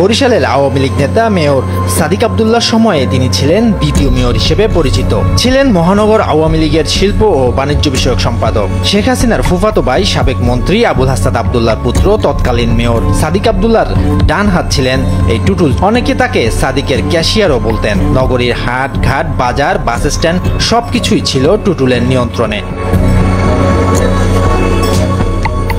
বরিশালের আওয়ামী লীগ নেতা মেয়র সাদিক আব্দুল্লাহর সময়ে তিনি ছিলেন দ্বিতীয় মেয়র হিসেবে পরিচিত। ছিলেন মহানগর আওয়ামী লীগের শিল্প ও বাণিজ্য বিষয়ক সম্পাদক। শেখ হাসিনার ফুফাতো ভাই সাবেক মন্ত্রী আবুল হাসান আব্দুল্লাহর পুত্র তৎকালীন মেয়র সাদিক আব্দুল্লাহর ডান হাত ছিলেন এই টুটুল। অনেকে তাকে সাদিকের ক্যাশিয়ারও বলতেন। নগরীর হাট ঘাট বাজার বাস স্ট্যান্ড সবকিছুই ছিল টুটুলের নিয়ন্ত্রণে।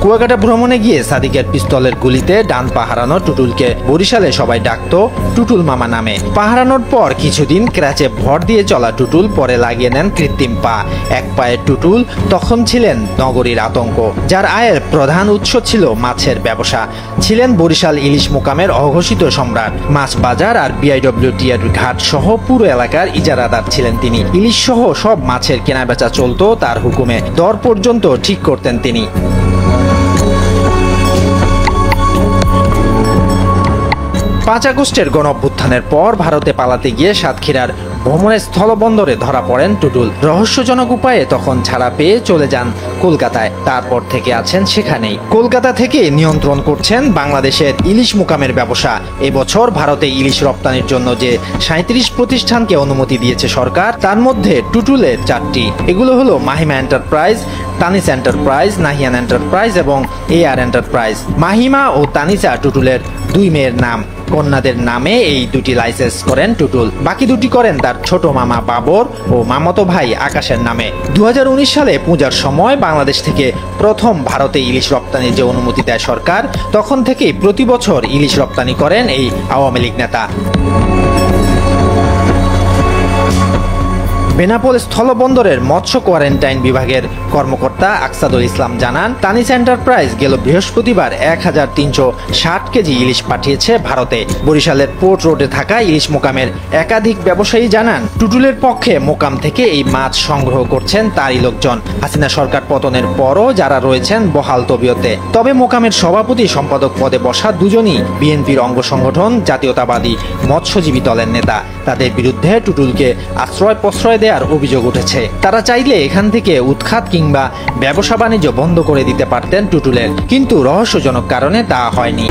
কুয়াকাটা ভ্রমণে গিয়ে সাদিকের পিস্তলের গুলিতে ডান পা হারানো টুটুলকে বরিশালে সবাই ডাকতো টুটুল মামা নামে। পা হারানোর পর কিছুদিন ক্র্যাচে ভর দিয়ে চলা টুটুল পরে লাগিয়ে নেন কৃত্রিম পা। এক পায়ের টুটুল তখন ছিলেন নগরীর আতঙ্ক, যার আয়ের প্রধান উৎস ছিল মাছের ব্যবসা। ছিলেন বরিশাল ইলিশ মোকামের অঘোষিত সম্রাট। মাছ বাজার আর বিআইডব্লিউটির ঘাট সহ পুরো এলাকার ইজারাদার ছিলেন তিনি। ইলিশ সহ সব মাছের কেনাবেচা চলতো তার হুকুমে। দর পর্যন্ত ঠিক করতেন তিনি। 5 আগস্টের গণঅভ্যুত্থানের পর ভারতে পালাতে গিয়ে সাতক্ষীরার ভ্রমণের স্থলবন্দরে ধরা পড়েন টুটুল। রহস্যজনক উপায়ে তখন ছাড়া পেয়ে চলে যান কলকাতায়। তারপর থেকে আছেন সেখানেই। কলকাতা থেকে নিয়ন্ত্রণ করছেন বাংলাদেশের ইলিশ মোকামের ব্যবসা। এবছর ভারতে ইলিশ রপ্তানির জন্য যে 37 প্রতিষ্ঠানকে অনুমতি দিয়েছে সরকার, তার মধ্যে টুটুলের 4টি। এগুলো হলো Mahima enterprise, Tanis enterprise, Nahiyan enterprise এবং এআর এন্টারপ্রাইজ। মাহিমা ও তানিসা টুটুলের 2 মেয়ের নাম। কন্যাদের নামে এই 2টি লাইসেন্স করেন টুটুল। বাকি 2টি করেন তার ছোট মামা বাবর ও মামাতো ভাই আকাশের নামে। 2019 সালে পূজার সময় বাংলাদেশ থেকে প্রথম ভারতে ইলিশ রপ্তানির যে অনুমতি দেয় সরকার, তখন থেকেই প্রতি বছর ইলিশ রপ্তানি করেন এই আওয়ামী লীগ নেতা। বেনাপোল স্থলবন্দরের মৎস্য কোয়ারেন্টাইন বিভাগের কর্মকর্তা আকসাদুল ইসলাম জানান, তানিস এন্টারপ্রাইজ গেল বৃহস্পতিবার 1360 কেজি ইলিশ পাঠিয়েছে ভারতে। বরিশালের পোর্ট রোডে থাকা ইলিশ মোকামের একাধিক ব্যবসায়ী জানান, টুটুলের পক্ষে মোকাম থেকে এই মাছ সংগ্রহ করছেন তারই লোকজন। হাসিনা সরকার পতনের পরও যারা রয়েছেন বহাল তবিয়তে। তবে মোকামের সভাপতি সম্পাদক পদে বসা 2জনই বিএনপির অঙ্গ সংগঠন জাতীয়তাবাদী মৎস্যজীবী দলের নেতা। তাদের বিরুদ্ধে টুটুলকে আশ্রয় প্রশ্রয় দেওয়ার অভিযোগ উঠেছে। তারা চাইলে এখান থেকে উৎখাত কিংবা ব্যবসা বাণিজ্য বন্ধ করে দিতে পারতেন টুটুলের, কিন্তু রহস্যজনক কারণে তা হয়নি।